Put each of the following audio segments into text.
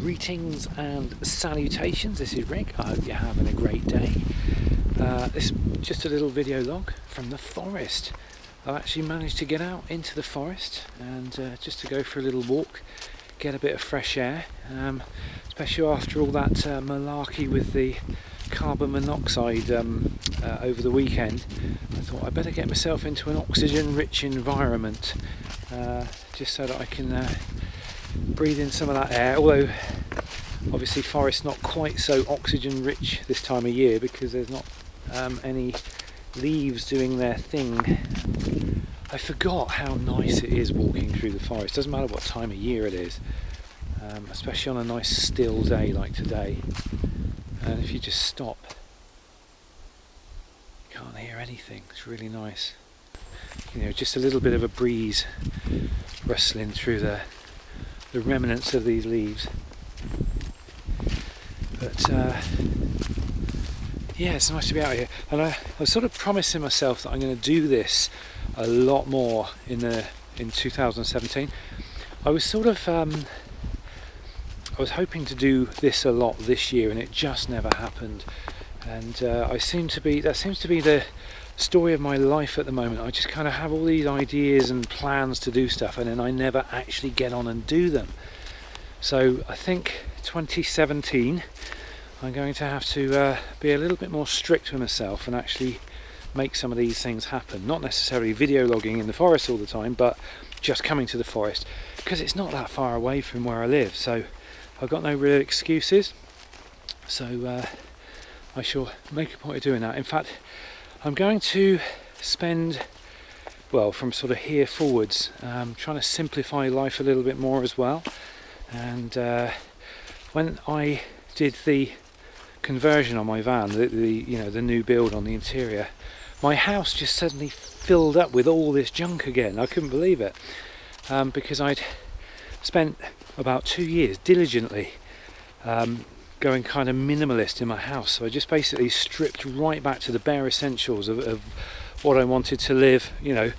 Greetings and salutations, this is Rick. I hope you're having a great day. This is just a little video log from the forest. I've actually managed to get out into the forest and just to go for a little walk, get a bit of fresh air, especially after all that malarkey with the carbon monoxide over the weekend. I thought I'd better get myself into an oxygen rich environment just so that I can breathe in some of that air, although obviously forest's not quite so oxygen rich this time of year because there's not any leaves doing their thing. I forgot how nice it is walking through the forest. Doesn't matter what time of year it is, especially on a nice still day like today. And if you just stop, you can't hear anything. It's really nice. You know, just a little bit of a breeze rustling through the remnants of these leaves. But yeah, it's nice to be out here. And I was sort of promising myself that I'm going to do this a lot more in 2017. I was sort of I was hoping to do this a lot this year, and it just never happened. And that seems to be the story of my life at the moment. I just kind of have all these ideas and plans to do stuff, and then I never actually get on and do them. So I think 2017 I'm going to have to be a little bit more strict with myself and actually make some of these things happen. Not necessarily video logging in the forest all the time, but just coming to the forest, because it's not that far away from where I live, so I've got no real excuses. So I shall make a point of doing that. In fact, I'm going to spend, well, from sort of here forwards, trying to simplify life a little bit more as well. And when I did the conversion on my van, the new build on the interior, my house just suddenly filled up with all this junk again. I couldn't believe it, because I'd spent about 2 years diligently going kind of minimalist in my house. So I just basically stripped right back to the bare essentials of what I wanted to live, you know,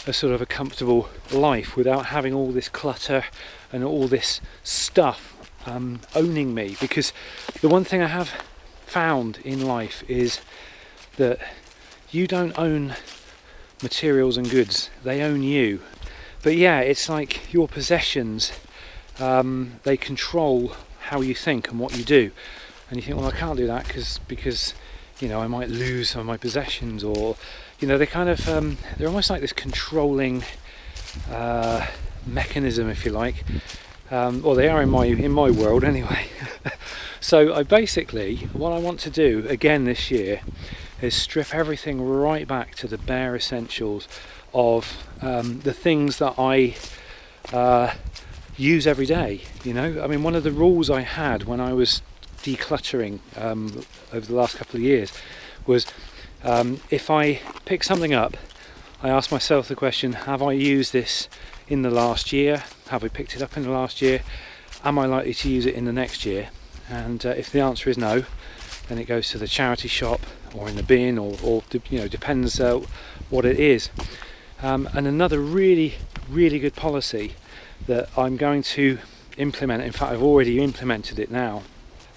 a sort of a comfortable life without having all this clutter and all this stuff owning me. Because the one thing I have found in life is that you don't own materials and goods, they own you. But yeah, it's like your possessions, they control how you think and what you do, and you think, well, I can't do that because you know, I might lose some of my possessions, or you know, they kind of they're almost like this controlling mechanism, if you like. Well, they are in my world anyway. So I basically, what I want to do again this year is strip everything right back to the bare essentials of the things that I use every day. You know, I mean, one of the rules I had when I was decluttering over the last couple of years was if I pick something up, I ask myself the question, have I used this in the last year? Have I picked it up in the last year? Am I likely to use it in the next year? And if the answer is no, then it goes to the charity shop or in the bin, or you know, depends what it is. And another really good policy that I'm going to implement, in fact I've already implemented it now.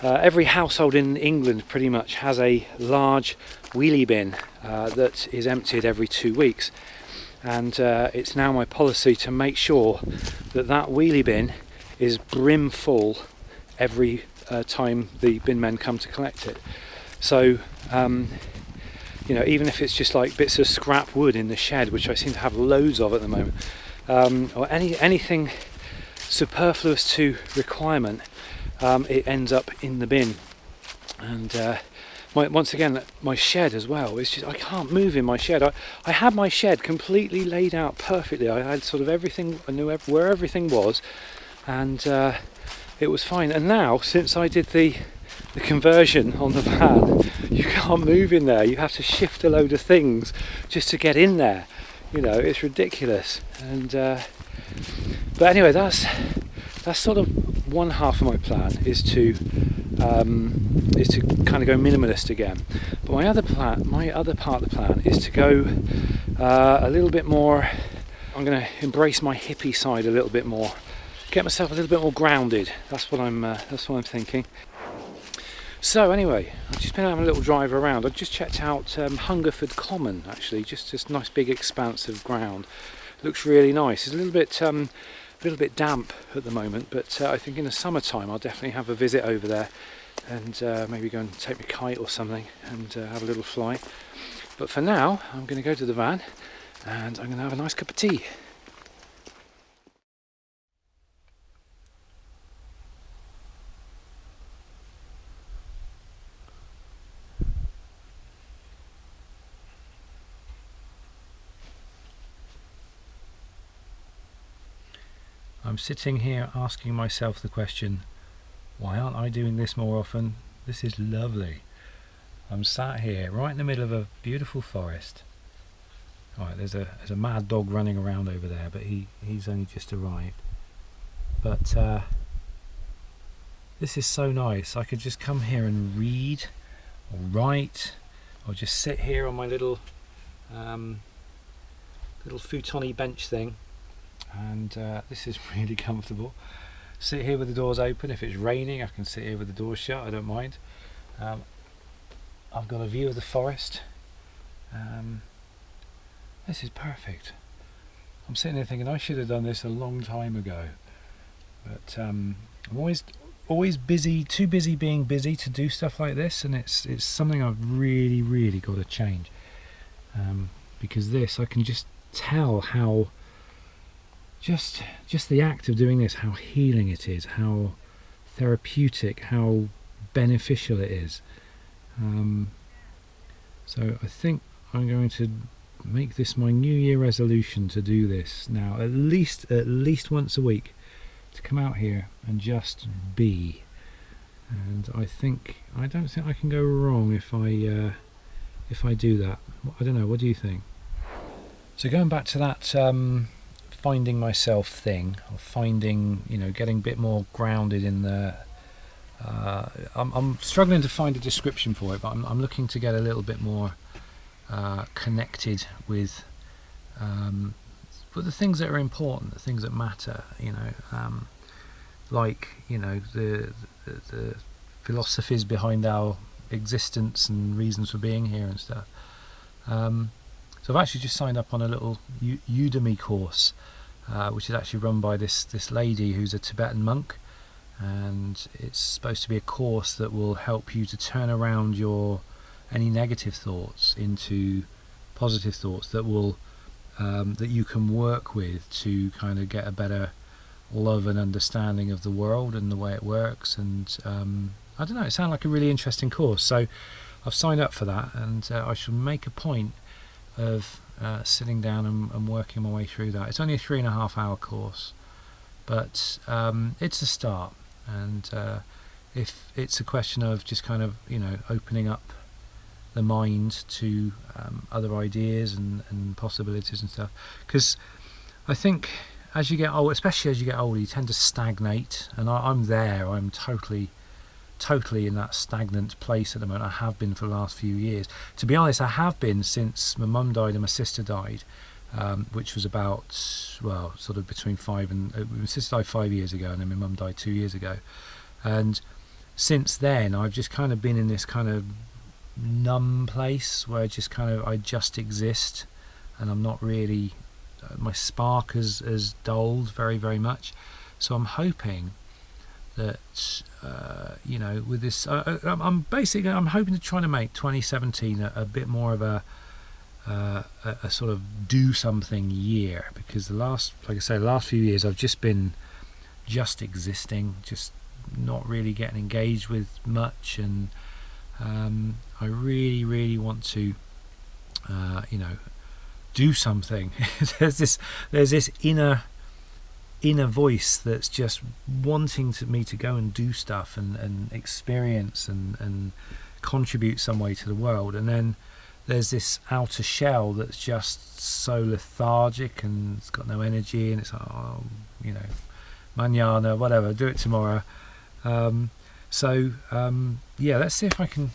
Every household in England pretty much has a large wheelie bin that is emptied every 2 weeks, and it's now my policy to make sure that wheelie bin is brim full every time the bin men come to collect it. So you know, even if it's just like bits of scrap wood in the shed, which I seem to have loads of at the moment, or anything superfluous to requirement, it ends up in the bin. And once again, my shed as well, it's just, I can't move in my shed. I had my shed completely laid out perfectly. I had sort of everything, I knew where everything was, and it was fine. And now, since I did the conversion on the van, you can't move in there. You have to shift a load of things just to get in there. You know, it's ridiculous. And but anyway, that's sort of one half of my plan, is to kind of go minimalist again. But my other part of the plan is to go a little bit more. I'm going to embrace my hippie side a little bit more, get myself a little bit more grounded. That's what I'm thinking. So anyway, I've just been having a little drive around. I've just checked out Hungerford Common, actually, just this nice big expanse of ground. Looks really nice. It's a little bit damp at the moment, but I think in the summertime I'll definitely have a visit over there, and maybe go and take my kite or something and have a little fly. But for now, I'm going to go to the van and I'm going to have a nice cup of tea. I'm sitting here asking myself the question, why aren't I doing this more often? This is lovely. I'm sat here right in the middle of a beautiful forest. Alright, there's a mad dog running around over there, but he's only just arrived. But this is so nice. I could just come here and read or write, or just sit here on my little futon-y bench thing. And this is really comfortable. Sit here with the doors open. If it's raining, I can sit here with the doors shut. I don't mind. I've got a view of the forest. This is perfect. I'm sitting there thinking I should have done this a long time ago, but I'm always busy, too busy being busy to do stuff like this, and it's something I've really got to change, because this, I can just tell how just the act of doing this, how healing it is, how therapeutic, how beneficial it is. So I think I'm going to make this my New Year resolution to do this now, at least once a week, to come out here and just be. And I don't think I can go wrong if I do that. I don't know, what do you think? So going back to that finding myself thing, or finding, getting a bit more grounded in the I'm struggling to find a description for it, but I'm looking to get a little bit more connected with the things that are important, the things that matter, like the philosophies behind our existence and reasons for being here and stuff. So I've actually just signed up on a little Udemy course, which is actually run by this lady who's a Tibetan monk, and it's supposed to be a course that will help you to turn around any negative thoughts into positive thoughts that will that you can work with to kind of get a better love and understanding of the world and the way it works. And I don't know, it sounded like a really interesting course, so I've signed up for that, and I shall make a point of sitting down and working my way through that. It's only a 3.5 hour course, but it's a start, and if it's a question of just kind of opening up the mind to other ideas and possibilities and stuff, because I think as you get old, especially as you get older, you tend to stagnate, and I'm there. I'm totally in that stagnant place at the moment. I have been for the last few years. To be honest, I have been since my mum died and my sister died, which was about, well, sort of between my sister died 5 years ago, and then my mum died 2 years ago. And since then, I've just kind of been in this kind of numb place where I just exist, and I'm not really, my spark has dulled very much. So I'm hoping that with this, I'm hoping to try to make 2017 a bit more of a sort of do something year, because the last few years I've just been existing, just not really getting engaged with much, and I really want to do something. there's this inner voice that's just wanting me to go and do stuff and experience and contribute some way to the world, and then there's this outer shell that's just so lethargic and it's got no energy, and it's like, mañana, whatever, do it tomorrow. Yeah, let's see if I can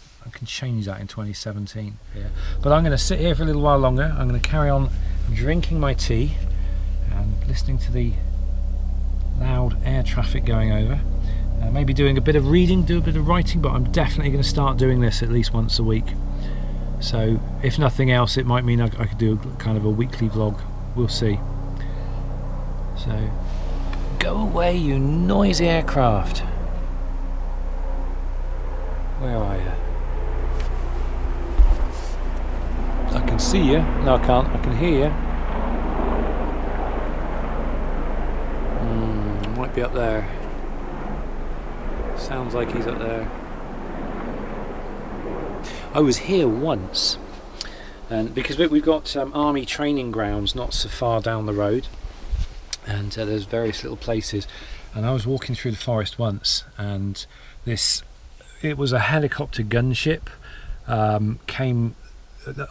change that in 2017. Yeah. But I'm going to sit here for a little while longer. I'm going to carry on drinking my tea and listening to the loud air traffic going over. Maybe doing a bit of reading, do a bit of writing, but I'm definitely going to start doing this at least once a week. So if nothing else, it might mean I could do kind of a weekly vlog. We'll see. So go away, you noisy aircraft. Where are you? I can see you. No, I can't. I can hear you. Might be up there. Sounds like he's up there. I was here once, and because we've got army training grounds not so far down the road, and there's various little places, and I was walking through the forest once, and it was a helicopter gunship came.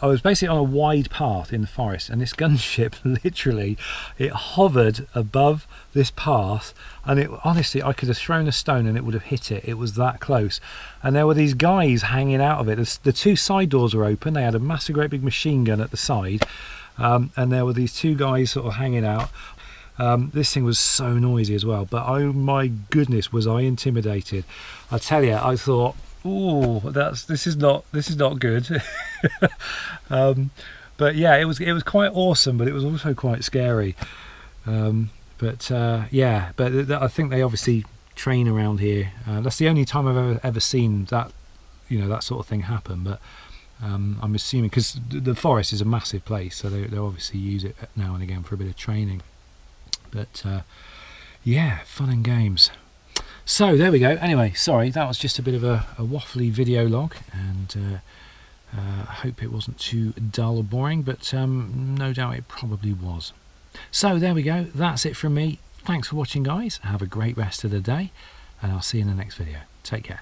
I was basically on a wide path in the forest, and this gunship literally, it hovered above this path, and it honestly, I could have thrown a stone and it would have hit it. It was that close. And there were these guys hanging out of it. The two side doors were open. They had a massive great big machine gun at the side, and there were these two guys sort of hanging out. This thing was so noisy as well, but oh my goodness, was I intimidated. I tell you, I thought, ooh, this is not good. But yeah, it was quite awesome, but it was also quite scary. Yeah, but I think they obviously train around here. That's the only time I've ever seen that, that sort of thing happen. But I'm assuming, because the forest is a massive place, so they obviously use it now and again for a bit of training. But yeah, fun and games. So there we go. Anyway, sorry, that was just a bit of a waffly video log, and I hope it wasn't too dull or boring, but no doubt it probably was. So there we go. That's it from me. Thanks for watching, guys. Have a great rest of the day, and I'll see you in the next video. Take care.